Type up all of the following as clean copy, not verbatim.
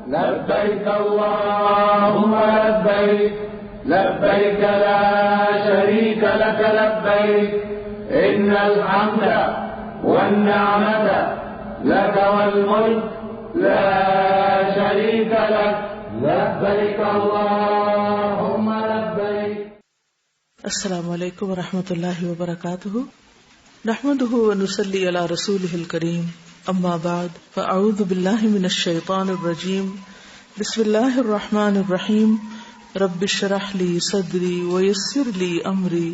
لبيك اللهم لبيك لبيك لا شريك لك لبيك إن الحمد والنعمة لك والملك لا شريك لك لبيك اللهم لبيك. السلام علیکم ورحمۃ اللہ وبرکاتہ. نحمده ونصلی علی رسولہ الکریم. اما بعد فاعوذ باللہ من الشیطان الرجیم. بسم اللہ الرحمن الرحیم. رب اشرح لی صدری ویسر لی امری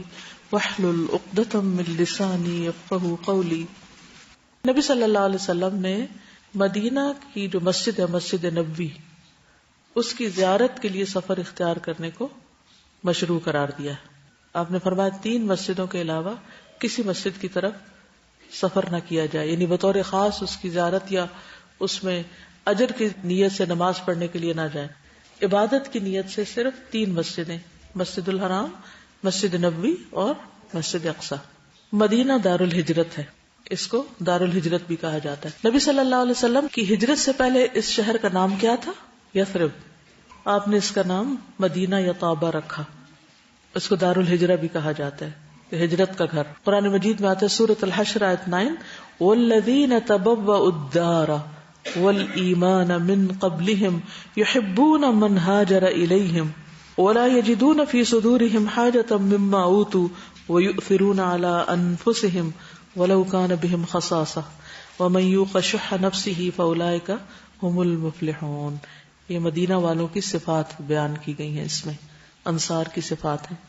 واحلل عقدۃ من لسانی یفقہوا قولی. نبی صلی اللہ علیہ وسلم نے مدینہ کی جو مسجد ہے، مسجد نبوی، اس کی زیارت کے لیے سفر اختیار کرنے کو مشروع قرار دیا ہے. آپ نے فرمایا 3 مسجدوں کے علاوہ کسی مسجد کی طرف سفر نہ کیا جائے، یعنی بطور خاص اس کی زیارت یا اس میں اجر کی نیت سے نماز پڑھنے کے لیے نہ جائیں. عبادت کی نیت سے صرف 3 مسجدیں، مسجد الحرام، مسجد نبوی اور مسجد اقصی. مدینہ دار الہجرت ہے، اس کو دار الہجرت بھی کہا جاتا ہے. نبی صلی اللہ علیہ وسلم کی ہجرت سے پہلے اس شہر کا نام کیا تھا؟ یثرب. آپ نے اس کا نام مدینہ یا طابہ رکھا. اس کو دار الہجرہ بھی کہا جاتا ہے، ہجرت کا گھر. قرآن مجید میں آتا ہے سورۃ الحشر آیت 9، والذین تبوأوا الدار والایمان من قبلہم یحبون من ہاجر الیہم ولا یجدون فی صدورہم حاجۃ مما اوتوا ویؤثرون علی انفسہم ولو کان بہم خصاصہ ومن یوق شح نفسہ فاولئک هم المفلحون. یہ مدینہ والوں کی صفات بیان کی گئی ہیں، اس میں انصار کی صفات ہیں.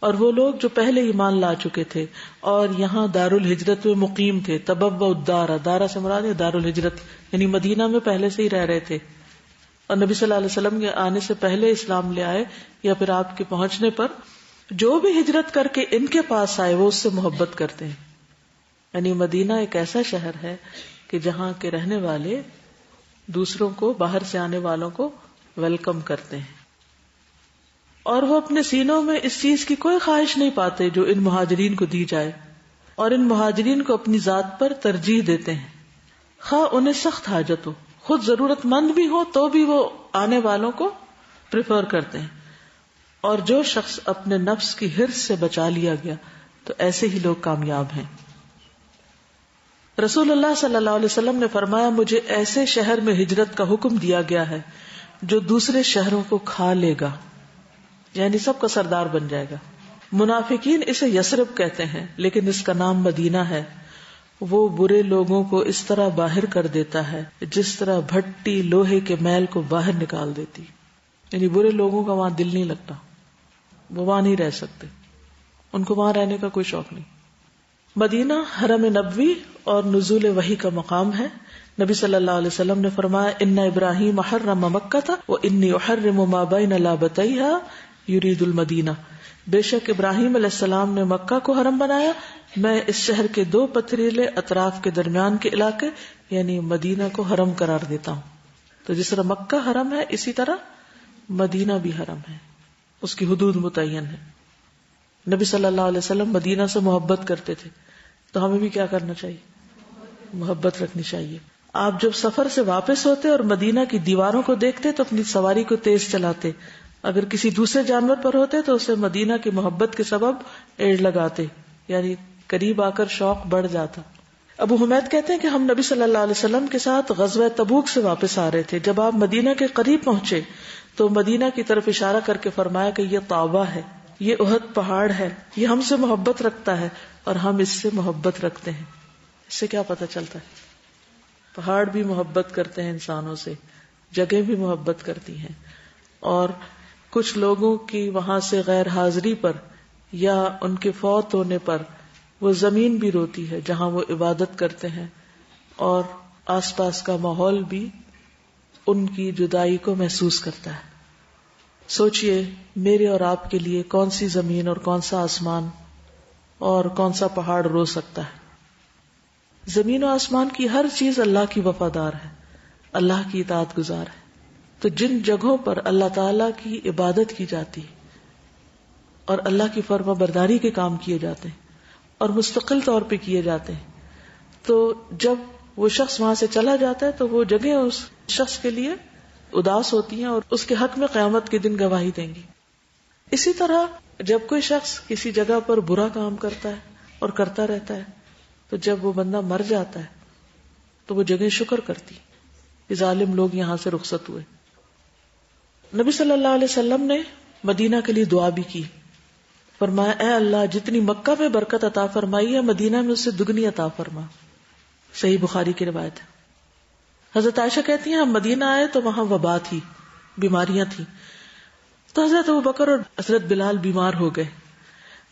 اور وہ لوگ جو پہلے ایمان لا چکے تھے اور یہاں دار الہجرت میں مقیم تھے. تبوأ الدار، دارا سے مراد ہے دار الہجرت، یعنی مدینہ میں پہلے سے ہی رہ رہے تھے اور نبی صلی اللہ علیہ وسلم کے آنے سے پہلے اسلام لے آئے یا پھر آپ کے پہنچنے پر جو بھی ہجرت کر کے ان کے پاس آئے وہ اس سے محبت کرتے ہیں. یعنی مدینہ ایک ایسا شہر ہے کہ جہاں کے رہنے والے دوسروں کو، باہر سے آنے والوں کو ویلکم کرتے ہیں، اور وہ اپنے سینوں میں اس چیز کی کوئی خواہش نہیں پاتے جو ان مہاجرین کو دی جائے، اور ان مہاجرین کو اپنی ذات پر ترجیح دیتے ہیں. خواہ انہیں سخت حاجت ہو، خود ضرورت مند بھی ہو تو بھی وہ آنے والوں کو پریفر کرتے ہیں. اور جو شخص اپنے نفس کی حرص سے بچا لیا گیا تو ایسے ہی لوگ کامیاب ہیں. رسول اللہ صلی اللہ علیہ وسلم نے فرمایا، مجھے ایسے شہر میں ہجرت کا حکم دیا گیا ہے جو دوسرے شہروں کو کھا لے گا، یعنی سب کا سردار بن جائے گا. منافقین اسے یثرب کہتے ہیں لیکن اس کا نام مدینہ ہے. وہ برے لوگوں کو اس طرح باہر کر دیتا ہے جس طرح بھٹی لوہے کے میل کو باہر نکال دیتی. یعنی برے لوگوں کا وہاں دل نہیں لگتا، وہ وہاں نہیں رہ سکتے، ان کو وہاں رہنے کا کوئی شوق نہیں. مدینہ حرم نبوی اور نزول وحی کا مقام ہے. نبی صلی اللہ علیہ وسلم نے فرمایا، ان ابراہیم حرم مکہ وانی احرم ما بین لابتیہا یرید المدینہ. بے شک ابراہیم علیہ السلام نے مکہ کو حرم بنایا، میں اس شہر کے 2 پتھریلے اطراف کے درمیان کے علاقے یعنی مدینہ کو حرم قرار دیتا ہوں. تو جس طرح مکہ حرم ہے اسی طرح مدینہ بھی حرم ہے، اس کی حدود متعین ہے. نبی صلی اللہ علیہ وسلم مدینہ سے محبت کرتے تھے، تو ہمیں بھی کیا کرنا چاہیے؟ محبت رکھنی چاہیے. آپ جب سفر سے واپس ہوتے اور مدینہ کی دیواروں کو دیکھتے تو اپنی سواری کو تیز چلاتے. اگر کسی دوسرے جانور پر ہوتے تو اسے مدینہ کی محبت کے سبب ایڑ لگاتے، یعنی قریب آ کر شوق بڑھ جاتا. ابو حمید کہتے ہیں کہ ہم نبی صلی اللہ علیہ وسلم کے ساتھ غزوہ تبوک سے واپس آ رہے تھے. جب آپ مدینہ کے قریب پہنچے تو مدینہ کی طرف اشارہ کر کے فرمایا کہ یہ طابہ ہے، یہ احد پہاڑ ہے، یہ ہم سے محبت رکھتا ہے اور ہم اس سے محبت رکھتے ہیں. اس سے کیا پتہ چلتا ہے؟ پہاڑ بھی محبت کرتے ہیں انسانوں سے، جگہ بھی محبت کرتی ہیں، اور کچھ لوگوں کی وہاں سے غیر حاضری پر یا ان کے فوت ہونے پر وہ زمین بھی روتی ہے جہاں وہ عبادت کرتے ہیں، اور آس پاس کا ماحول بھی ان کی جدائی کو محسوس کرتا ہے. سوچئے میرے اور آپ کے لیے کون سی زمین اور کون سا آسمان اور کون سا پہاڑ رو سکتا ہے؟ زمین و آسمان کی ہر چیز اللہ کی وفادار ہے، اللہ کی اطاعت گزار ہے. تو جن جگہوں پر اللہ تعالی کی عبادت کی جاتی اور اللہ کی فرما برداری کے کام کیے جاتے ہیں اور مستقل طور پہ کیے جاتے ہیں، تو جب وہ شخص وہاں سے چلا جاتا ہے تو وہ جگہ اس شخص کے لیے اداس ہوتی ہیں اور اس کے حق میں قیامت کے دن گواہی دیں گی. اسی طرح جب کوئی شخص کسی جگہ پر برا کام کرتا ہے اور کرتا رہتا ہے تو جب وہ بندہ مر جاتا ہے تو وہ جگہ شکر کرتی کہ ظالم لوگ یہاں سے رخصت ہوئے. نبی صلی اللہ علیہ وسلم نے مدینہ کے لیے دعا بھی کی. فرمایا اے اللہ جتنی مکہ میں برکت عطا فرمائی ہے مدینہ میں اس سے دگنی عطا فرما. صحیح بخاری کی روایت ہے. حضرت عائشہ کہتی ہیں ہم مدینہ آئے تو وہاں وبا تھی, بیماریاں تھیں, تو حضرت ابوبکر اور حضرت بلال بیمار ہو گئے.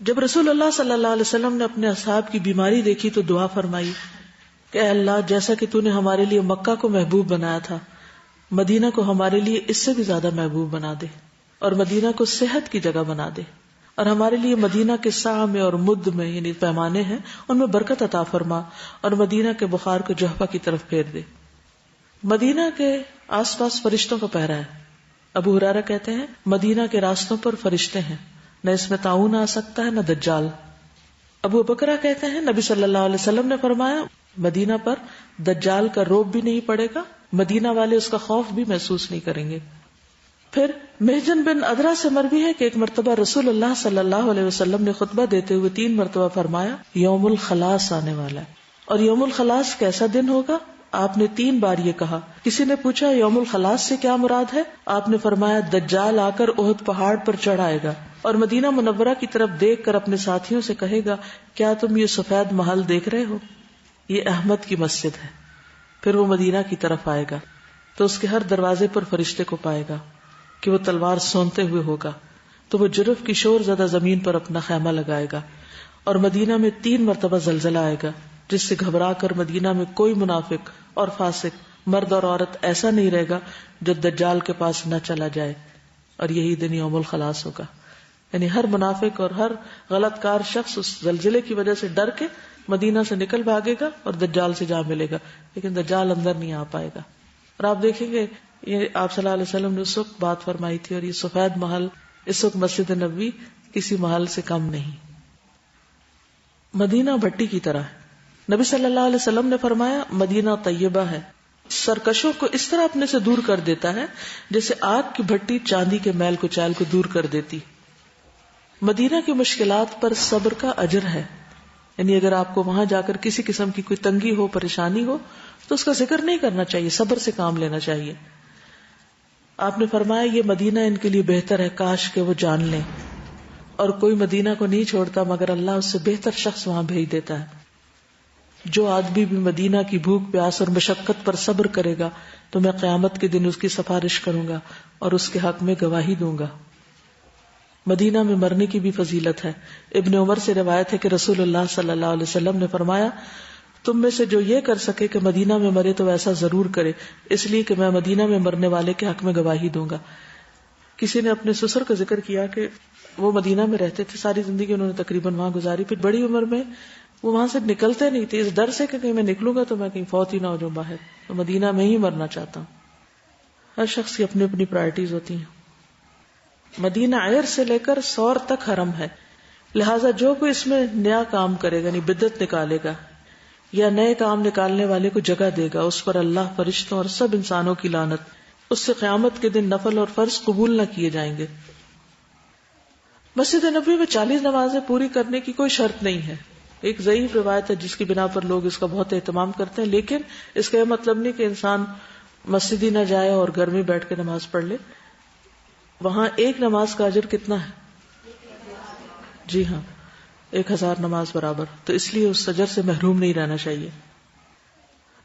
جب رسول اللہ صلی اللہ علیہ وسلم نے اپنے اصحاب کی بیماری دیکھی تو دعا فرمائی کہ اے اللہ جیسا کہ تو نے ہمارے لیے مکہ کو محبوب بنایا تھا مدینہ کو ہمارے لیے اس سے بھی زیادہ محبوب بنا دے, اور مدینہ کو صحت کی جگہ بنا دے, اور ہمارے لیے مدینہ کے ساع میں اور مد میں یعنی پیمانے ہیں ان میں برکت عطا فرما, اور مدینہ کے بخار کو جہفہ کی طرف پھیر دے. مدینہ کے آس پاس فرشتوں کا پہرا ہے. ابو ہریرہ کہتے ہیں مدینہ کے راستوں پر فرشتے ہیں, نہ اس میں طاعون آ سکتا ہے نہ دجال. ابو بکرہ کہتے ہیں نبی صلی اللہ علیہ وسلم نے فرمایا مدینہ پر دجال کا روب بھی نہیں پڑے گا, مدینہ والے اس کا خوف بھی محسوس نہیں کریں گے. پھر محجن بن ادرا سے مروی ہے کہ ایک مرتبہ رسول اللہ صلی اللہ علیہ وسلم نے خطبہ دیتے ہوئے 3 مرتبہ فرمایا یوم الخلاص آنے والا ہے. اور یوم الخلاص کیسا دن ہوگا؟ آپ نے 3 بار یہ کہا. کسی نے پوچھا یوم الخلاص سے کیا مراد ہے؟ آپ نے فرمایا دجال آ کر احد پہاڑ پر چڑھ آئے گا اور مدینہ منورہ کی طرف دیکھ کر اپنے ساتھیوں سے کہے گا کیا تم یہ سفید محل دیکھ رہے ہو؟ یہ احمد کی مسجد ہے. پھر وہ مدینہ کی طرف آئے گا تو اس کے ہر دروازے پر فرشتے کو پائے گا کہ وہ تلوار سونتے ہوئے ہوگا, تو وہ جرف کی شور زدہ زمین پر اپنا خیمہ لگائے گا. اور مدینہ میں 3 مرتبہ زلزلہ آئے گا جس سے گھبرا کر مدینہ میں کوئی منافق اور فاسق مرد اور عورت ایسا نہیں رہے گا جو دجال کے پاس نہ چلا جائے, اور یہی دن یوم الخلاص ہوگا. یعنی ہر منافق اور ہر غلط کار شخص اس زلزلے کی وجہ سے ڈر کے مدینہ سے نکل بھاگے گا اور دجال سے جا ملے گا, لیکن دجال اندر نہیں آ پائے گا. اور آپ دیکھیں گے یہ آپ صلی اللہ علیہ وسلم نے اس وقت بات فرمائی تھی, اور یہ سفید محل اس وقت مسجد نبوی کسی محل سے کم نہیں. مدینہ بھٹی کی طرح ہے. نبی صلی اللہ علیہ وسلم نے فرمایا مدینہ طیبہ ہے, سرکشوں کو اس طرح اپنے سے دور کر دیتا ہے جیسے آگ کی بھٹی چاندی کے میل کچیل کو دور کر دیتی. مدینہ کی مشکلات پر صبر کا اجر ہے. یعنی اگر آپ کو وہاں جا کر کسی قسم کی کوئی تنگی ہو, پریشانی ہو, تو اس کا ذکر نہیں کرنا چاہیے, صبر سے کام لینا چاہیے. آپ نے فرمایا یہ مدینہ ان کے لیے بہتر ہے, کاش کہ وہ جان لیں. اور کوئی مدینہ کو نہیں چھوڑتا مگر اللہ اس سے بہتر شخص وہاں بھیج دیتا ہے. جو آدمی بھی مدینہ کی بھوک پیاس اور مشقت پر صبر کرے گا تو میں قیامت کے دن اس کی سفارش کروں گا اور اس کے حق میں گواہی دوں گا. مدینہ میں مرنے کی بھی فضیلت ہے. ابن عمر سے روایت ہے کہ رسول اللہ صلی اللہ علیہ وسلم نے فرمایا تم میں سے جو یہ کر سکے کہ مدینہ میں مرے تو ایسا ضرور کرے, اس لیے کہ میں مدینہ میں مرنے والے کے حق میں گواہی دوں گا. کسی نے اپنے سسر کا ذکر کیا کہ وہ مدینہ میں رہتے تھے, ساری زندگی انہوں نے تقریباً وہاں گزاری, پھر بڑی عمر میں وہ وہاں سے نکلتے نہیں تھے اس ڈر سے کہ کہیں میں نکلوں گا تو میں کہیں فوت ہی نہ ہو جاؤں باہر, تو مدینہ میں ہی مرنا چاہتا ہوں. ہر شخص کی اپنی اپنی پرائرٹیز ہوتی ہیں. مدینہ عیر سے لے کر سور تک حرم ہے, لہٰذا جو کوئی اس میں نیا کام کرے گا یعنی بدعت نکالے گا یا نئے کام نکالنے والے کو جگہ دے گا, اس پر اللہ, فرشتوں اور سب انسانوں کی لعنت, اس سے قیامت کے دن نفل اور فرض قبول نہ کیے جائیں گے. مسجد نبوی میں 40 نمازیں پوری کرنے کی کوئی شرط نہیں ہے. ایک ضعیف روایت ہے جس کی بنا پر لوگ اس کا بہت اہتمام کرتے ہیں, لیکن اس کا یہ مطلب نہیں کہ انسان مسجد ہی نہ جائے اور گھر میں بیٹھ کے نماز پڑھ لے. وہاں ایک نماز کا اجر کتنا ہے؟ جی ہاں, 1000 نماز برابر, تو اس لیے اس اجر سے محروم نہیں رہنا چاہیے.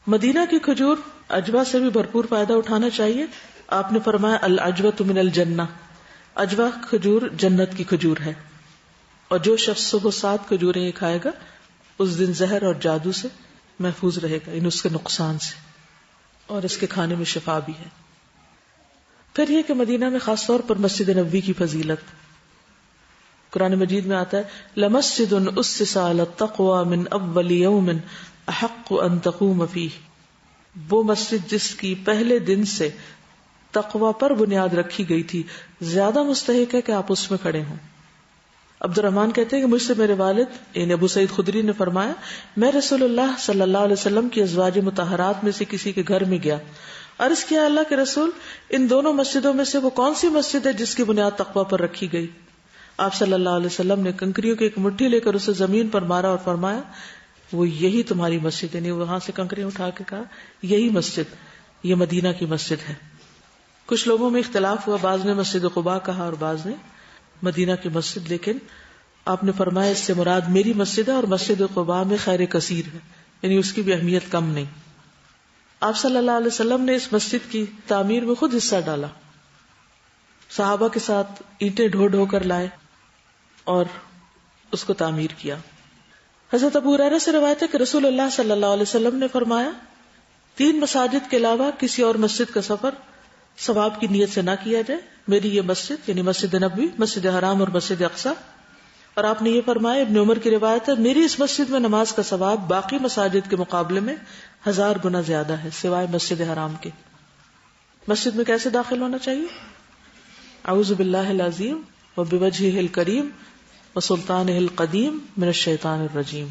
مدینہ کی کھجور عجوہ سے بھی بھرپور فائدہ اٹھانا چاہیے. آپ نے فرمایا العجوۃ من الجنہ, عجوہ کھجور جنت کی کھجور ہے, اور جو شخص صبح 7 کھجوریں یہ کھائے گا اس دن زہر اور جادو سے محفوظ رہے گا, ان اس کے نقصان سے, اور اس کے کھانے میں شفا بھی ہے. پھر یہ کہ مدینہ میں خاص طور پر مسجد نبوی کی فضیلت, قرآن مجید میں آتا ہے لمسجد اسس علی التقوی من اول یوم احق ان تقوم فیہ, وہ مسجد جس کی پہلے دن سے تقوی پر بنیاد رکھی گئی تھی زیادہ مستحق ہے کہ آپ اس میں کھڑے ہوں. عبد الرحمن کہتے ہیں کہ مجھ سے میرے والد یعنی ابو سعید خدری نے فرمایا میں رسول اللہ صلی اللہ علیہ وسلم کی ازواج مطہرات میں سے کسی کے گھر میں گیا. عرض کیا اللہ کے رسول ان دونوں مسجدوں میں سے وہ کون سی مسجد ہے جس کی بنیاد تقوی پر رکھی گئی؟ آپ صلی اللہ علیہ وسلم نے کنکریوں کی ایک مٹھی لے کر اسے زمین پر مارا اور فرمایا وہ یہی تمہاری مسجد. یعنی وہاں سے کنکریاں اٹھا کے کہا یہی مسجد یہ مدینہ کی مسجد ہے. کچھ لوگوں میں اختلاف ہوا, بعض نے مسجد قباء کہا اور بعض نے مدینہ کی مسجد, لیکن آپ نے فرمایا اس سے مراد میری مسجد ہے اور مسجد قباء میں خیر کثیر ہے, یعنی اس کی بھی اہمیت کم نہیں. آپ صلی اللہ علیہ وسلم نے اس مسجد کی تعمیر میں خود حصہ ڈالا, صحابہ کے ساتھ اینٹیں ڈھو ڈھو کر لائے اور اس کو تعمیر کیا. حضرت ابو ہریرہ سے روایت ہے کہ رسول اللہ صلی اللہ علیہ وسلم نے فرمایا 3 مساجد کے علاوہ کسی اور مسجد کا سفر ثواب کی نیت سے نہ کیا جائے. میری یہ مسجد یعنی مسجد نبوی, مسجد حرام اور مسجد اقصی. اور آپ نے یہ فرمایا, ابن عمر کی روایت ہے, میری اس مسجد میں نماز کا ثواب باقی مساجد کے مقابلے میں 1000 گنا زیادہ ہے سوائے مسجد حرام کے. مسجد میں کیسے داخل ہونا چاہیے؟ اعوذ باللہ العظیم وبوجہہ الکریم وسلطانہ القدیم من الشیطان الرجیم,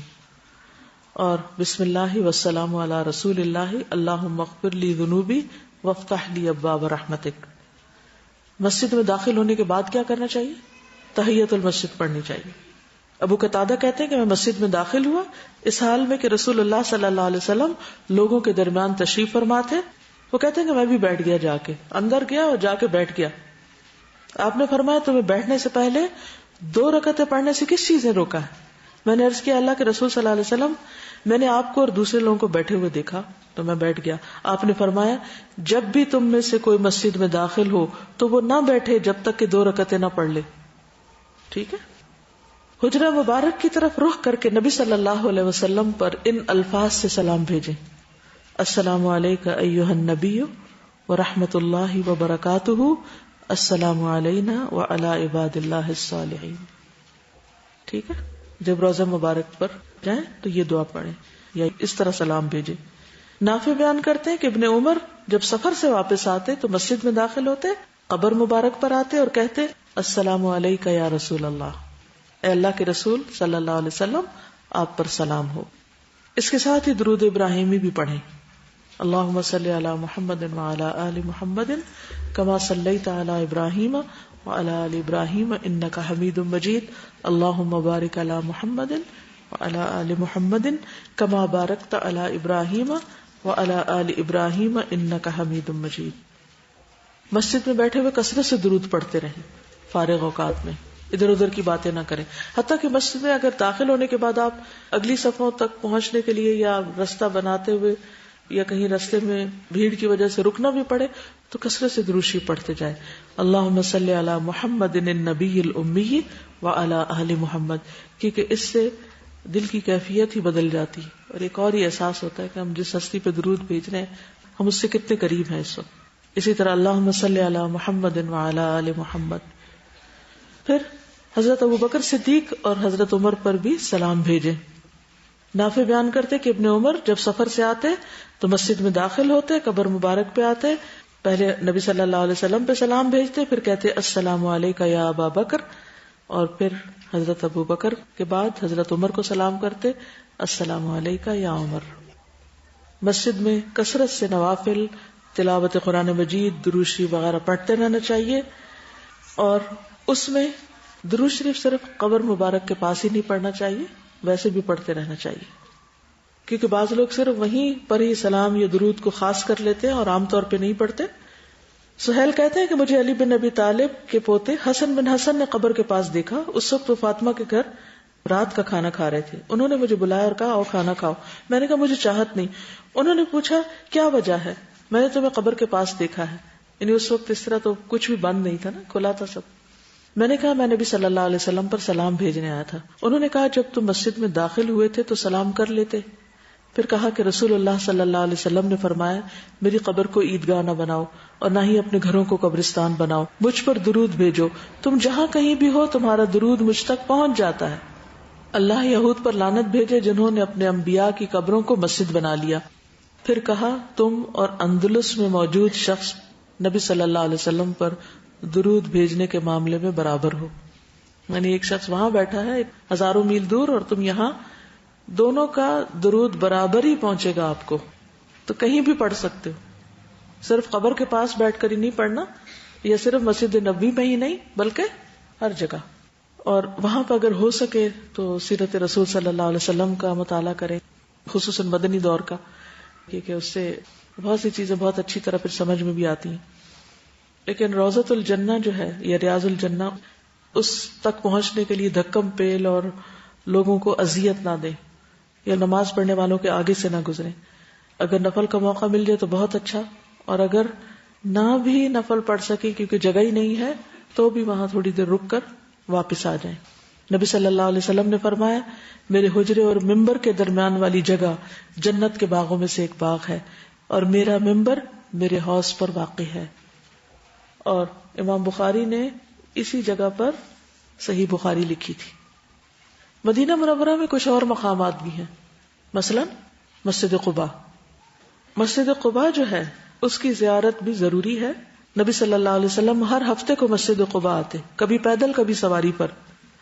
اور بسم اللہ والسلام علی رسول اللہ اللہم اغفر لی ذنوبی وافتح لی ابواب رحمتک. مسجد میں داخل ہونے کے بعد کیا کرنا چاہیے؟ تحیۃ المسجد پڑھنی چاہیے. ابو قتادہ کہتے ہیں کہ میں مسجد میں داخل ہوا اس حال میں کہ رسول اللہ صلی اللہ علیہ وسلم لوگوں کے درمیان تشریف فرما تھے. وہ کہتے ہیں کہ میں بھی بیٹھ گیا, جا کے اندر گیا اور جا کے بیٹھ گیا. آپ نے فرمایا تمہیں بیٹھنے سے پہلے 2 رکعتیں پڑھنے سے کس چیز نے روکا ہے؟ میں نے عرض کیا اللہ کے رسول صلی اللہ علیہ وسلم میں نے آپ کو اور دوسرے لوگوں کو بیٹھے ہوئے دیکھا تو میں بیٹھ گیا. آپ نے فرمایا جب بھی تم میں سے کوئی مسجد میں داخل ہو تو وہ نہ بیٹھے جب تک کہ 2 رکعتیں نہ پڑھ لے. ٹھیک ہے. حجرہ مبارک کی طرف رخ کر کے نبی صلی اللہ علیہ وسلم پر ان الفاظ سے سلام بھیجیں, السلام علیک ایھا النبی ورحمۃ اللہ وبرکاتہ, السلام علینا وعلی عباد اللہ الصالحین. ٹھیک ہے. جب روضہ مبارک پر جائیں تو یہ دعا پڑھیں یا اس طرح سلام بھیجیں. نافع بیان کرتے ہیں کہ ابن عمر جب سفر سے واپس آتے تو مسجد میں داخل ہوتے, قبر مبارک پر آتے اور کہتے السلام علیک یا رسول اللہ, اے اللہ کے رسول صلی اللہ علیہ وسلم آپ پر سلام ہو. اس کے ساتھ ہی درود ابراہیمی بھی پڑھیں, اللہم صلی علی محمد وعلی آل محمد کما صلیت علی ابراہیم وعلی آل ابراہیم انک حمید مجید, اللہم بارک علی محمد وعلی آل محمد کما بارکت علی ابراہیم وعلی آل ابراہیم انک حمید مجید. مسجد میں بیٹھے ہوئے کثرت سے درود پڑھتے رہیں, فارغ اوقات میں ادھر ادھر کی باتیں نہ کریں. حتیٰ کہ مسجد میں اگر داخل ہونے کے بعد آپ اگلی صفوں تک پہنچنے کے لیے یا رستہ بناتے ہوئے یا کہیں رستے میں بھیڑ کی وجہ سے رکنا بھی پڑے تو کثرت سے درود شریف پڑھتے جائیں. اللہم صلی علی محمد النبی الامی وعلی آل محمد, کیونکہ اس سے دل کی کیفیت ہی بدل جاتی اور ایک اور ہی احساس ہوتا ہے کہ ہم جس ہستی پہ درود بھیج رہے ہیں ہم اس سے کتنے قریب ہیں اس وقت. اسی طرح اللہم صلی علی محمد وعلی آل محمد. پھر حضرت ابوبکر صدیق اور حضرت عمر پر بھی سلام بھیجیں. نافع بیان کرتے کہ ابن عمر جب سفر سے آتے تو مسجد میں داخل ہوتے, قبر مبارک پہ آتے, پہلے نبی صلی اللہ علیہ وسلم پہ سلام بھیجتے, پھر کہتے السلام علیکہ یا ابا بکر, اور پھر حضرت ابو بکر کے بعد حضرت عمر کو سلام کرتے السلام علیکہ یا عمر. مسجد میں کثرت سے نوافل, تلاوت قرآن مجید, درود شریف وغیرہ پڑھتے رہنا چاہیے, اور اس میں درود شریف صرف قبر مبارک کے پاس ہی نہیں پڑھنا چاہیے, ویسے بھی پڑھتے رہنا چاہیے, کیونکہ بعض لوگ صرف وہیں پر ہی سلام یا درود کو خاص کر لیتے ہیں اور عام طور پہ نہیں پڑھتے. سہیل کہتے ہیں کہ مجھے علی بن ابی طالب کے پوتے حسن بن حسن نے قبر کے پاس دیکھا. اس وقت وہ فاطمہ کے گھر رات کا کھانا کھا رہے تھے. انہوں نے مجھے بلایا اور کہا آؤ کھانا کھاؤ. میں نے کہا مجھے چاہت نہیں. انہوں نے پوچھا کیا وجہ ہے؟ میں نے تمہیں قبر کے پاس دیکھا ہے. یعنی اس وقت اس طرح تو کچھ بھی بند نہیں تھا نا, کھلا تھا سب. میں نے کہا میں نبی صلی اللہ علیہ وسلم پر سلام بھیجنے آیا تھا. انہوں نے کہا جب تم مسجد میں داخل ہوئے تھے تو سلام کر لیتے. پھر کہا کہ رسول اللہ صلی اللہ علیہ وسلم نے فرمایا میری قبر کو عیدگاہ نہ بناؤ اور نہ ہی اپنے گھروں کو قبرستان بناؤ, مجھ پر درود بھیجو, تم جہاں کہیں بھی ہو تمہارا درود مجھ تک پہنچ جاتا ہے. اللہ یہود پر لعنت بھیجے جنہوں نے اپنے انبیاء کی قبروں کو مسجد بنا لیا. پھر کہا تم اور اندلس میں موجود شخص نبی صلی اللہ علیہ وسلم پر درود بھیجنے کے معاملے میں برابر ہو. یعنی ایک شخص وہاں بیٹھا ہے ہزاروں میل دور اور تم یہاں، دونوں کا درود برابر ہی پہنچے گا آپ کو. تو کہیں بھی پڑھ سکتے ہو، صرف قبر کے پاس بیٹھ کر ہی نہیں پڑھنا، یا صرف مسجد نبوی میں ہی نہیں بلکہ ہر جگہ. اور وہاں پہ اگر ہو سکے تو سیرت رسول صلی اللہ علیہ وسلم کا مطالعہ کریں، خصوصاً مدنی دور کا، کیونکہ اس سے بہت سی چیزیں بہت اچھی طرح پھر سمجھ میں بھی آتی ہیں. لیکن روضۃ الجنہ جو ہے یا ریاض الجنہ، اس تک پہنچنے کے لیے دھکم پیل اور لوگوں کو اذیت نہ دیں، یا نماز پڑھنے والوں کے آگے سے نہ گزریں. اگر نفل کا موقع مل جائے تو بہت اچھا، اور اگر نہ بھی نفل پڑھ سکے کیونکہ جگہ ہی نہیں ہے تو بھی وہاں تھوڑی دیر رک کر واپس آ جائیں. نبی صلی اللہ علیہ وسلم نے فرمایا، میرے حجرے اور ممبر کے درمیان والی جگہ جنت کے باغوں میں سے ایک باغ ہے، اور میرا ممبر میرے حوض پر واقع ہے. اور امام بخاری نے اسی جگہ پر صحیح بخاری لکھی تھی. مدینہ منورہ میں کچھ اور مقامات بھی ہیں، مثلا مسجد قباء. مسجد قباء جو ہے اس کی زیارت بھی ضروری ہے. نبی صلی اللہ علیہ وسلم ہر ہفتے کو مسجد قباء آتے، کبھی پیدل کبھی سواری پر.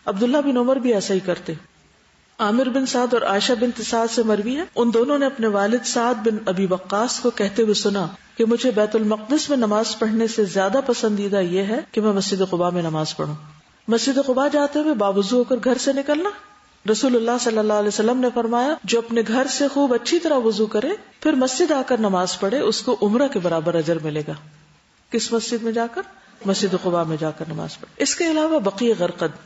عبداللہ بن عمر بھی ایسا ہی کرتے. عامر بن سعد اور عائشہ بنت سعد سے مروی ہے، ان دونوں نے اپنے والد سعد بن ابی وقاص کو کہتے ہوئے سنا کہ مجھے بیت المقدس میں نماز پڑھنے سے زیادہ پسندیدہ یہ ہے کہ میں مسجد قباء میں نماز پڑھوں. مسجد قباء جاتے ہوئے باوضو ہو کر گھر سے نکلنا. رسول اللہ صلی اللہ علیہ وسلم نے فرمایا، جو اپنے گھر سے خوب اچھی طرح وضو کرے پھر مسجد آ کر نماز پڑھے، اس کو عمرہ کے برابر اجر ملے گا. کس مسجد میں جا کر؟ مسجد قباء میں جا کر نماز پڑھے. اس کے علاوہ بقیع غرقد،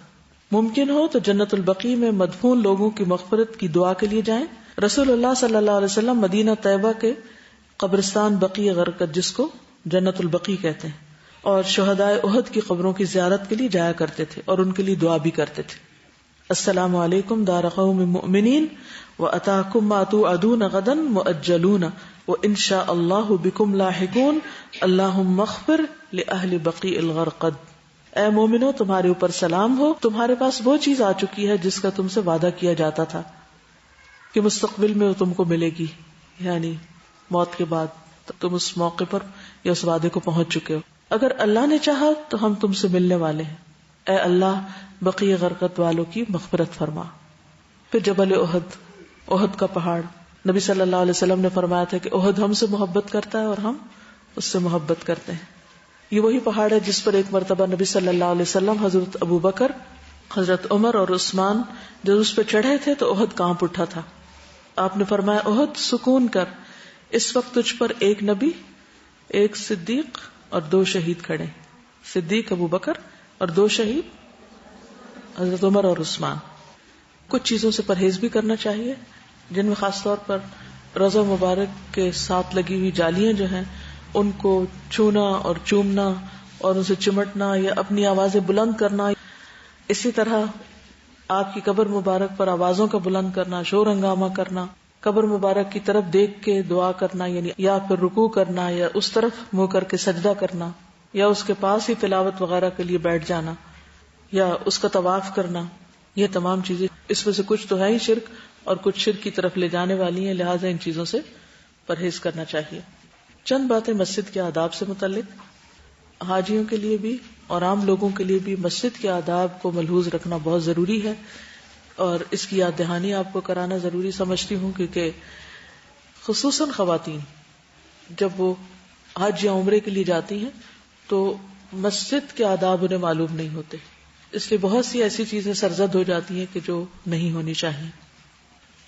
ممکن ہو تو جنت البقیع میں مدفون لوگوں کی مغفرت کی دعا کے لیے جائیں. رسول اللہ صلی اللہ علیہ وسلم مدینہ طیبہ کے قبرستان بقیع غرقد، جس کو جنت البقیع کہتے ہیں، اور شہدائے احد کی قبروں کی زیارت کے لیے جایا کرتے تھے اور ان کے لیے دعا بھی کرتے تھے. السلام علیکم دار قوم مؤمنین واتاکم ما توعدون غدا مؤجلون وان شاء اللہ بکم لاحقون اللہم اغفر لأہل بقیع الغرقد. اے مومنو، تمہارے اوپر سلام ہو، تمہارے پاس وہ چیز آ چکی ہے جس کا تم سے وعدہ کیا جاتا تھا کہ مستقبل میں وہ تم کو ملے گی، یعنی موت کے بعد تم اس موقع پر یا اس وعدے کو پہنچ چکے ہو. اگر اللہ نے چاہا تو ہم تم سے ملنے والے ہیں. اے اللہ بقیع غرقد والوں کی مغفرت فرما. پھر جبل احد، احد کا پہاڑ. نبی صلی اللہ علیہ وسلم نے فرمایا تھا کہ احد ہم سے محبت کرتا ہے اور ہم اس سے محبت کرتے ہیں. یہ وہی پہاڑ ہے جس پر ایک مرتبہ نبی صلی اللہ علیہ وسلم، حضرت ابو بکر، حضرت عمر اور عثمان جب اس پہ چڑھے تھے تو احد کانپ اٹھا تھا. آپ نے فرمایا، احد سکون کر، اس وقت تجھ پر ایک نبی، ایک صدیق اور 2 شہید کھڑے. صدیق ابو بکر اور 2 شہید حضرت عمر اور عثمان. کچھ چیزوں سے پرہیز بھی کرنا چاہیے، جن میں خاص طور پر روضہ مبارک کے ساتھ لگی ہوئی جالیاں جو ہیں ان کو چھونا اور چومنا اور ان سے چمٹنا یا اپنی آوازیں بلند کرنا. اسی طرح آپ کی قبر مبارک پر آوازوں کا بلند کرنا، شور ہنگامہ کرنا، قبر مبارک کی طرف دیکھ کے دعا کرنا، یعنی یا پھر رکوع کرنا یا اس طرف منہ کر کے سجدہ کرنا یا اس کے پاس ہی تلاوت وغیرہ کے لیے بیٹھ جانا یا اس کا طواف کرنا. یہ تمام چیزیں اس میں سے کچھ تو ہے ہی شرک اور کچھ شرک کی طرف لے جانے والی ہیں، لہٰذا ان چیزوں سے پرہیز کرنا چاہیے. چند باتیں مسجد کے آداب سے متعلق. حاجیوں کے لیے بھی اور عام لوگوں کے لیے بھی مسجد کے آداب کو ملحوظ رکھنا بہت ضروری ہے، اور اس کی یاد دہانی آپ کو کرانا ضروری سمجھتی ہوں، کیونکہ خصوصاً خواتین جب وہ حج یا عمرے کے لیے جاتی ہیں تو مسجد کے آداب انہیں معلوم نہیں ہوتے، اس لیے بہت سی ایسی چیزیں سرزد ہو جاتی ہیں کہ جو نہیں ہونی چاہیے.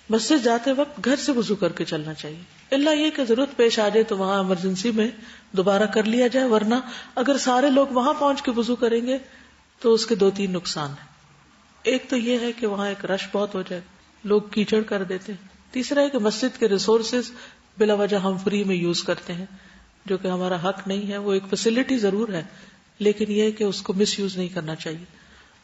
مسجد جاتے وقت گھر سے وضو کر کے چلنا چاہیے، الا یہ کہ ضرورت پیش آ جائے تو وہاں ایمرجنسی میں دوبارہ کر لیا جائے، ورنہ اگر سارے لوگ وہاں پہنچ کے وضو کریں گے تو اس کے 2-3 نقصان ہیں. ایک تو یہ ہے کہ وہاں ایک رش بہت ہو جائے، لوگ کیچڑ کر دیتے ہیں. تیسرا ہے کہ مسجد کے ریسورسز بلا وجہ ہم فری میں یوز کرتے ہیں، جو کہ ہمارا حق نہیں ہے. وہ ایک فیسلٹی ضرور ہے لیکن یہ ہے کہ اس کو مس یوز نہیں کرنا چاہیے.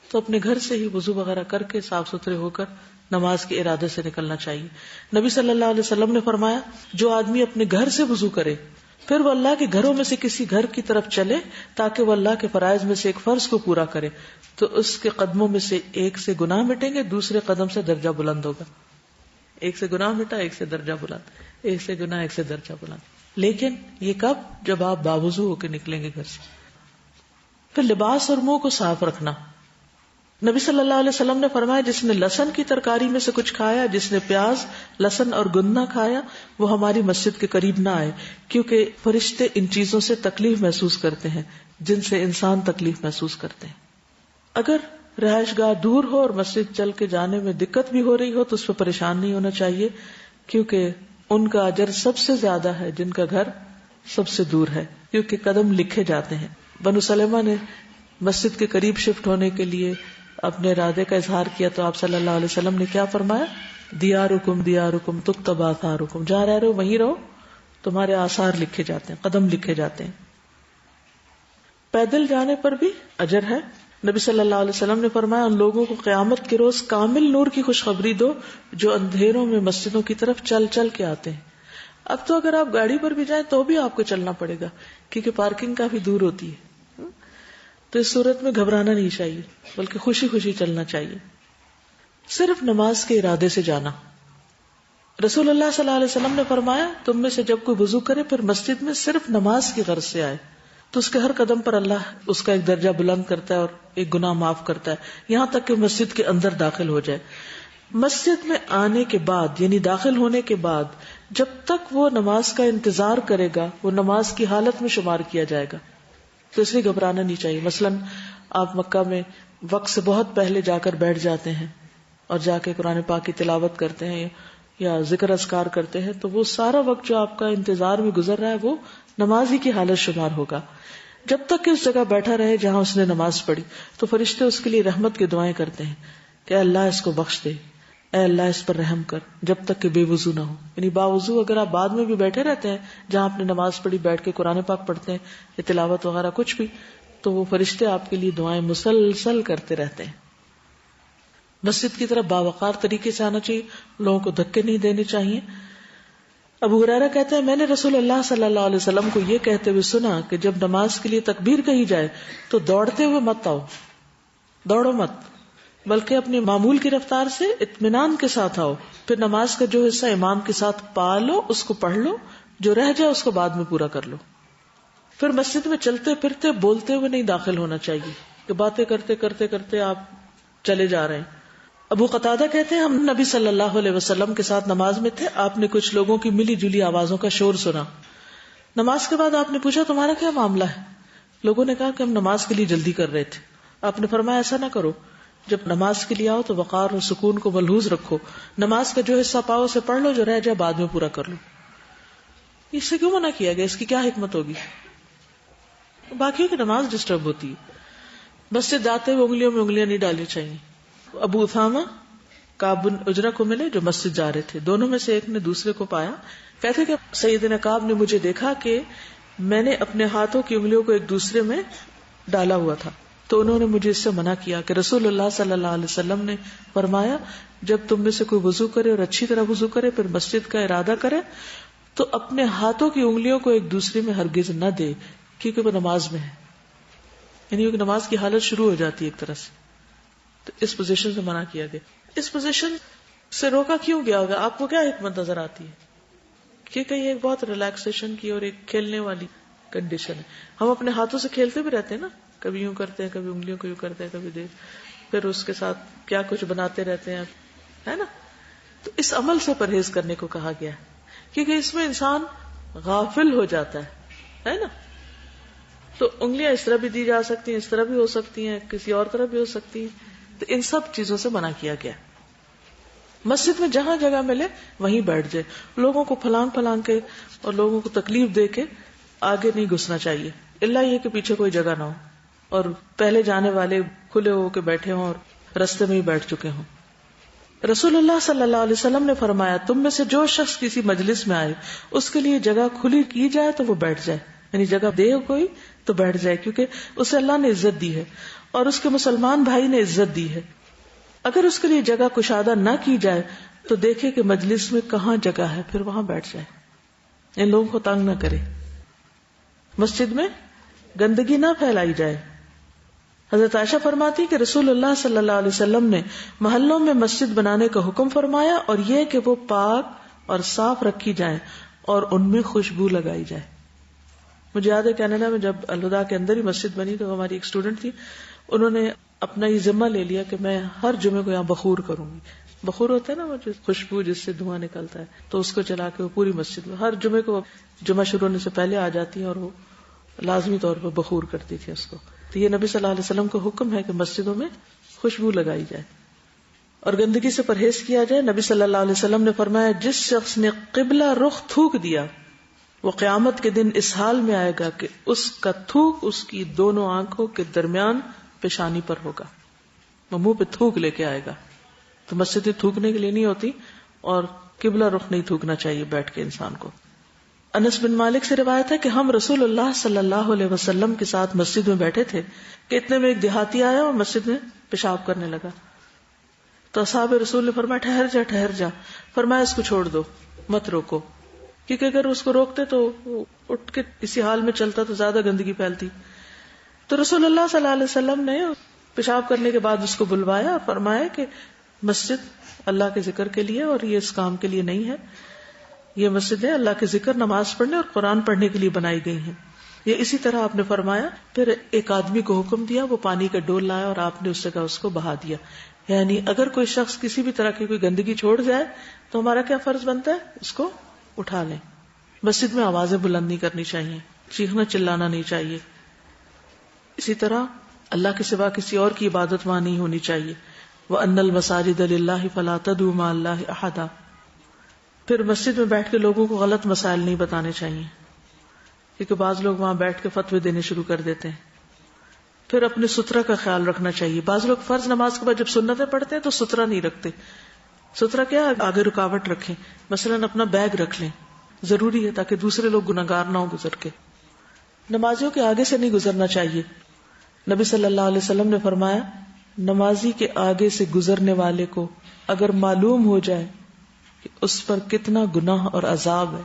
تو اپنے گھر سے ہی وضو وغیرہ کر کے صاف ستھرے ہو کر نماز کے ارادے سے نکلنا چاہیے. نبی صلی اللہ علیہ وسلم نے فرمایا، جو آدمی اپنے گھر سے وضو کرے پھر وہ اللہ کے گھروں میں سے کسی گھر کی طرف چلے تاکہ وہ اللہ کے فرائض میں سے ایک فرض کو پورا کرے، تو اس کے قدموں میں سے ایک سے گناہ مٹیں گے، دوسرے قدم سے درجہ بلند ہوگا. ایک سے گناہ مٹا، ایک سے درجہ بلند، ایک سے گناہ، ایک سے درجہ بلند. لیکن یہ کب؟ جب آپ باوضو ہو کے نکلیں گے گھر سے. پھر لباس اور منہ کو صاف رکھنا. نبی صلی اللہ علیہ وسلم نے فرمایا جس نے لہسن کی ترکاری میں سے کچھ کھایا، جس نے پیاز، لہسن اور گندنا کھایا، وہ ہماری مسجد کے قریب نہ آئے، کیونکہ فرشتے ان چیزوں سے تکلیف محسوس کرتے ہیں جن سے انسان تکلیف محسوس کرتے ہیں۔ اگر رہائش گاہ دور ہو اور مسجد چل کے جانے میں دقت بھی ہو رہی ہو تو اس پہ پریشان نہیں ہونا چاہیے، کیونکہ ان کا اجر سب سے زیادہ ہے جن کا گھر سب سے دور ہے، کیونکہ قدم لکھے جاتے ہیں۔ بنو سلمہ نے مسجد کے قریب شفٹ ہونے کے لیے اپنے ارادے کا اظہار کیا تو آپ صلی اللہ علیہ وسلم نے کیا فرمایا؟ دیارکم دیارکم تکتب آثارکم، جہاں رہ رہے ہو وہیں رہو، تمہارے آثار لکھے جاتے ہیں، قدم لکھے جاتے ہیں۔ پیدل جانے پر بھی اجر ہے۔ نبی صلی اللہ علیہ وسلم نے فرمایا ان لوگوں کو قیامت کے روز کامل نور کی خوشخبری دو جو اندھیروں میں مسجدوں کی طرف چل چل کے آتے ہیں۔ اب تو اگر آپ گاڑی پر بھی جائیں تو بھی آپ کو چلنا پڑے گا کیونکہ پارکنگ کافی دور ہوتی ہے، تو اس صورت میں گھبرانا نہیں چاہیے بلکہ خوشی خوشی چلنا چاہیے۔ صرف نماز کے ارادے سے جانا۔ رسول اللہ صلی اللہ علیہ وسلم نے فرمایا تم میں سے جب کوئی وضو کرے پھر مسجد میں صرف نماز کی غرض سے آئے تو اس کے ہر قدم پر اللہ اس کا ایک درجہ بلند کرتا ہے اور ایک گناہ معاف کرتا ہے، یہاں تک کہ مسجد کے اندر داخل ہو جائے۔ مسجد میں آنے کے بعد یعنی داخل ہونے کے بعد جب تک وہ نماز کا انتظار کرے گا وہ نماز کی حالت میں شمار کیا جائے گا، تو اس لیے گھبرانا نہیں چاہیے۔ مثلاً آپ مکہ میں وقت سے بہت پہلے جا کر بیٹھ جاتے ہیں اور جا کے قرآن پاک کی تلاوت کرتے ہیں یا ذکر اذکار کرتے ہیں تو وہ سارا وقت جو آپ کا انتظار میں گزر رہا ہے وہ نماز ہی کی حالت شمار ہوگا، جب تک کہ اس جگہ بیٹھا رہے جہاں اس نے نماز پڑھی۔ تو فرشتے اس کے لیے رحمت کی دعائیں کرتے ہیں کہ اے اللہ اس کو بخش دے، اے اللہ اس پر رحم کر، جب تک کہ بے وضو نہ ہو۔ یعنی باوضو اگر آپ بعد میں بھی بیٹھے رہتے ہیں جہاں آپ نے نماز پڑھی بیٹھ کے قرآن پاک پڑھتے ہیں یا تلاوت وغیرہ کچھ بھی، تو وہ فرشتے آپ کے لیے دعائیں مسلسل کرتے رہتے ہیں۔ مسجد کی طرف باوقار طریقے سے آنا چاہیے، لوگوں کو دھکے نہیں دینے چاہیے۔ ابو ہریرہ کہتے ہیں میں نے رسول اللہ صلی اللہ علیہ وسلم کو یہ کہتے ہوئے سنا کہ جب نماز کے لیے تکبیر کہی جائے تو دوڑتے ہوئے مت آؤ، دوڑو مت، بلکہ اپنی معمول کی رفتار سے اطمینان کے ساتھ آؤ، پھر نماز کا جو حصہ امام کے ساتھ پا لو اس کو پڑھ لو، جو رہ جائے اس کو بعد میں پورا کر لو۔ پھر مسجد میں چلتے پھرتے بولتے ہوئے نہیں داخل ہونا چاہیے کہ باتیں کرتے کرتے کرتے آپ چلے جا رہے ہیں۔ ابو قتادہ کہتے ہیں ہم نبی صلی اللہ علیہ وسلم کے ساتھ نماز میں تھے، آپ نے کچھ لوگوں کی ملی جلی آوازوں کا شور سنا۔ نماز کے بعد آپ نے پوچھا تمہارا کیا معاملہ ہے؟ لوگوں نے کہا کہ ہم نماز کے لیے جلدی کر رہے تھے۔ آپ نے فرمایا ایسا نہ کرو، جب نماز کے لیے آؤ تو وقار اور سکون کو ملحوظ رکھو، نماز کا جو حصہ پاؤ اسے پڑھ لو، جو رہ جائے بعد میں پورا کر لو۔ اس سے کیوں منع کیا گیا؟ اس کی کیا حکمت ہوگی؟ باقیوں کی نماز ڈسٹرب ہوتی ہے۔ مسجد جاتے ہوئے انگلیوں میں انگلیاں نہیں ڈالنی چاہیے۔ ابو اسامہ کعب بن عجرہ کو ملے جو مسجد جا رہے تھے، دونوں میں سے ایک نے دوسرے کو پایا، کہتے کہ سیدنا کعب نے مجھے دیکھا کہ میں نے اپنے ہاتھوں کی انگلیوں کو ایک دوسرے میں ڈالا ہوا تھا، تو انہوں نے مجھے اس سے منع کیا کہ رسول اللہ صلی اللہ علیہ وسلم نے فرمایا جب تم میں سے کوئی وضو کرے اور اچھی طرح وضو کرے پھر مسجد کا ارادہ کرے تو اپنے ہاتھوں کی انگلیوں کو ایک دوسرے میں ہرگز نہ دے، کیونکہ وہ نماز میں ہے، یعنی ایک نماز کی حالت شروع ہو جاتی ہے ایک طرح سے، تو اس پوزیشن سے منع کیا گیا۔ اس پوزیشن سے روکا کیوں گیا ہوگا؟ آپ کو کیا حکمت نظر آتی ہے؟ کیونکہ یہ ایک بہت ریلیکسیشن کی اور ایک کھیلنے والی کنڈیشن ہے۔ ہم اپنے ہاتھوں سے کھیلتے بھی رہتے ہیں نا، کبھی یوں کرتے ہیں، کبھی انگلیوں کو یوں کرتے ہیں، کبھی دے پھر اس کے ساتھ کیا کچھ بناتے رہتے ہیں، ہے نا؟ تو اس عمل سے پرہیز کرنے کو کہا گیا ہے کیونکہ اس میں انسان غافل ہو جاتا ہے نا؟ تو انگلیاں اس طرح بھی دی جا سکتی ہیں، اس طرح بھی ہو سکتی ہیں، کسی اور طرح بھی ہو سکتی ہیں، تو ان سب چیزوں سے منع کیا گیا۔ مسجد میں جہاں جگہ ملے وہیں بیٹھ جائے، لوگوں کو پھلانگ پھلانگ کے اور لوگوں کو تکلیف دے کے آگے نہیں گھسنا چاہیے، الا یہ کہ پیچھے کوئی جگہ نہ ہو اور پہلے جانے والے کھلے ہو کے بیٹھے ہوں اور رستے میں ہی بیٹھ چکے ہوں۔ رسول اللہ صلی اللہ علیہ وسلم نے فرمایا تم میں سے جو شخص کسی مجلس میں آئے اس کے لیے جگہ کھلی کی جائے تو وہ بیٹھ جائے، یعنی جگہ دے کوئی تو بیٹھ جائے، کیونکہ اسے اللہ نے عزت دی ہے اور اس کے مسلمان بھائی نے عزت دی ہے۔ اگر اس کے لیے جگہ کشادہ نہ کی جائے تو دیکھے کہ مجلس میں کہاں جگہ ہے پھر وہاں بیٹھ جائے، ان لوگوں کو تنگ نہ کرے۔ مسجد میں گندگی نہ پھیلائی جائے۔ حضرت عائشہ فرماتی کہ رسول اللہ صلی اللہ علیہ وسلم نے محلوں میں مسجد بنانے کا حکم فرمایا اور یہ کہ وہ پاک اور صاف رکھی جائیں اور ان میں خوشبو لگائی جائے۔ مجھے یاد ہے کینیڈا میں جب الہدا کے اندر ہی مسجد بنی تو ہماری ایک اسٹوڈنٹ تھی، انہوں نے اپنا یہ ذمہ لے لیا کہ میں ہر جمعے کو یہاں بخور کروں گی. بخور ہوتا ہے نا وہ جو خوشبو جس سے دھواں نکلتا ہے, تو اس کو چلا کے وہ پوری مسجد میں ہر جمعے کو جمعہ شروع ہونے سے پہلے آ جاتی ہیں اور وہ لازمی طور پر بخور کرتی تھی اس کو. تو یہ نبی صلی اللہ علیہ وسلم کا حکم ہے کہ مسجدوں میں خوشبو لگائی جائے اور گندگی سے پرہیز کیا جائے. نبی صلی اللہ علیہ وسلم نے فرمایا جس شخص نے قبلہ رخ تھوک دیا وہ قیامت کے دن اس حال میں آئے گا کہ اس کا تھوک اس کی دونوں آنکھوں کے درمیان پیشانی پر ہوگا. وہ منہ پہ تھوک لے کے آئے گا. تو مسجدیں تھوکنے کے لیے نہیں ہوتی اور قبلہ رخ نہیں تھوکنا چاہیے بیٹھ کے انسان کو. انس بن مالک سے روایت ہے کہ ہم رسول اللہ صلی اللہ علیہ وسلم کے ساتھ مسجد میں بیٹھے تھے کہ اتنے میں ایک دیہاتی آیا اور مسجد میں پیشاب کرنے لگا. تو اصحاب رسول نے فرمایا ٹھہر جا. فرمایا اس کو چھوڑ دو, مت روکو, کیونکہ اگر اس کو روکتے تو وہ اٹھ کے اسی حال میں چلتا تو زیادہ گندگی پھیلتی. تو رسول اللہ صلی اللہ علیہ وسلم نے پیشاب کرنے کے بعد اس کو بلوایا اور فرمایا کہ مسجد اللہ کے ذکر کے لیے اور یہ اس کام کے لیے نہیں ہے. یہ مسجد ہے اللہ کے ذکر, نماز پڑھنے اور قرآن پڑھنے کے لیے بنائی گئی ہیں. یہ اسی طرح آپ نے فرمایا. پھر ایک آدمی کو حکم دیا, وہ پانی کا ڈول لایا اور آپ نے اس جگہ اس کو بہا دیا. یعنی اگر کوئی شخص کسی بھی طرح کی کوئی گندگی چھوڑ جائے تو ہمارا کیا فرض بنتا ہے, اس کو اٹھا لیں. مسجد میں آوازیں بلند نہیں کرنی چاہیے, چیخنا چلانا نہیں چاہیے. اسی طرح اللہ کے سوا کسی اور کی عبادت وہاں نہیں ہونی چاہیے. وَأَنَّ الْمَسَاجِدَ لِلَّهِ فَلَا تَدْعُوا مَعَ اللَّهِ أَحَدًا. پھر مسجد میں بیٹھ کے لوگوں کو غلط مسائل نہیں بتانے چاہیے, کیونکہ بعض لوگ وہاں بیٹھ کے فتوے دینے شروع کر دیتے ہیں. پھر اپنے سترہ کا خیال رکھنا چاہیے. بعض لوگ فرض نماز کے بعد جب سنتیں پڑھتے ہیں تو سترہ نہیں رکھتے. سترہ کیا, آگے رکاوٹ رکھیں, مثلاً اپنا بیگ رکھ لیں, ضروری ہے تاکہ دوسرے لوگ گناہگار نہ ہوں گزر کے. نمازیوں کے آگے سے نہیں گزرنا چاہیے. نبی صلی اللہ علیہ وسلم نے فرمایا نمازی کے آگے سے گزرنے والے کو اگر معلوم ہو جائے کہ اس پر کتنا گناہ اور عذاب ہے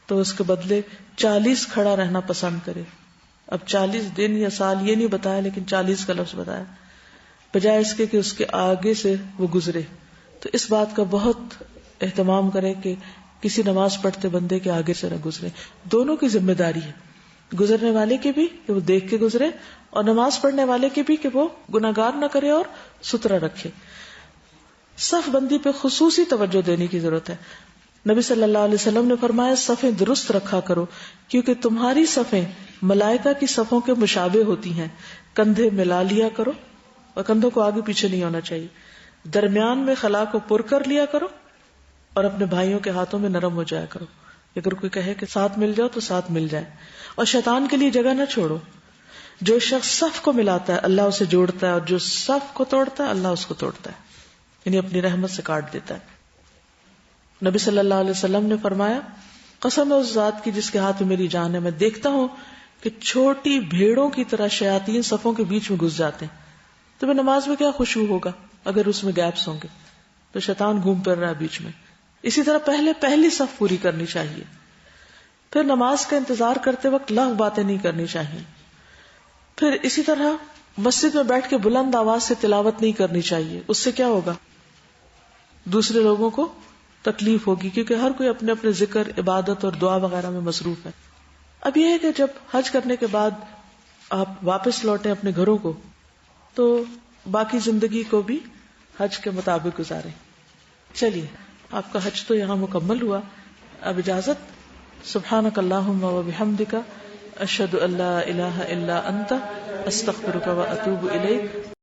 تو اس کے بدلے 40 کھڑا رہنا پسند کرے. اب 40 دن یا سال یہ نہیں بتایا, لیکن 40 کا لفظ بتایا, بجائے اس کے کہ اس کے آگے سے وہ گزرے. تو اس بات کا بہت اہتمام کرے کہ کسی نماز پڑھتے بندے کے آگے سے نہ گزرے. دونوں کی ذمہ داری ہے, گزرنے والے کی بھی کہ وہ دیکھ کے گزرے, اور نماز پڑھنے والے کی بھی کہ وہ گناہگار نہ کرے اور سترا رکھے. صف بندی پہ خصوصی توجہ دینے کی ضرورت ہے. نبی صلی اللہ علیہ وسلم نے فرمایا صفیں درست رکھا کرو کیونکہ تمہاری صفیں ملائکہ کی صفوں کے مشابہ ہوتی ہیں. کندھے ملا لیا کرو, اور کندھوں کو آگے پیچھے نہیں ہونا چاہیے. درمیان میں خلا کو پر کر لیا کرو, اور اپنے بھائیوں کے ہاتھوں میں نرم ہو جایا کرو. اگر کوئی کہے کہ ساتھ مل جاؤ تو ساتھ مل جائے. اور شیطان کے لیے جگہ نہ چھوڑو. جو شخص صف کو ملاتا ہے اللہ اسے جوڑتا ہے, اور جو صف کو توڑتا ہے اللہ اس کو توڑتا ہے, یعنی اپنی رحمت سے کاٹ دیتا ہے. نبی صلی اللہ علیہ وسلم نے فرمایا قسم ہے اس ذات کی جس کے ہاتھ میں میری جان ہے, میں دیکھتا ہوں کہ چھوٹی بھیڑوں کی طرح شیاطین صفوں کے بیچ میں گھس جاتے ہیں. تو نماز میں کیا خشوع ہوگا اگر اس میں گیپس ہوں گے, تو شیطان گھوم پھر رہا ہے بیچ میں. اسی طرح پہلی صف پوری کرنی چاہیے. پھر نماز کا انتظار کرتے وقت لغو باتیں نہیں کرنی چاہیے. پھر اسی طرح مسجد میں بیٹھ کے بلند آواز سے تلاوت نہیں کرنی چاہیے. اس سے کیا ہوگا, دوسرے لوگوں کو تکلیف ہوگی, کیونکہ ہر کوئی اپنے اپنے ذکر, عبادت اور دعا وغیرہ میں مصروف ہے. اب یہ ہے کہ جب حج کرنے کے بعد آپ واپس لوٹیں اپنے گھروں کو, تو باقی زندگی کو بھی حج کے مطابق گزاریں. چلیے آپ کا حج تو یہاں مکمل ہوا. اب اجازت. سبحانک اللہم و بحمدک اشہد ان لا الہ الا انت استغفرک و اتوب الیک.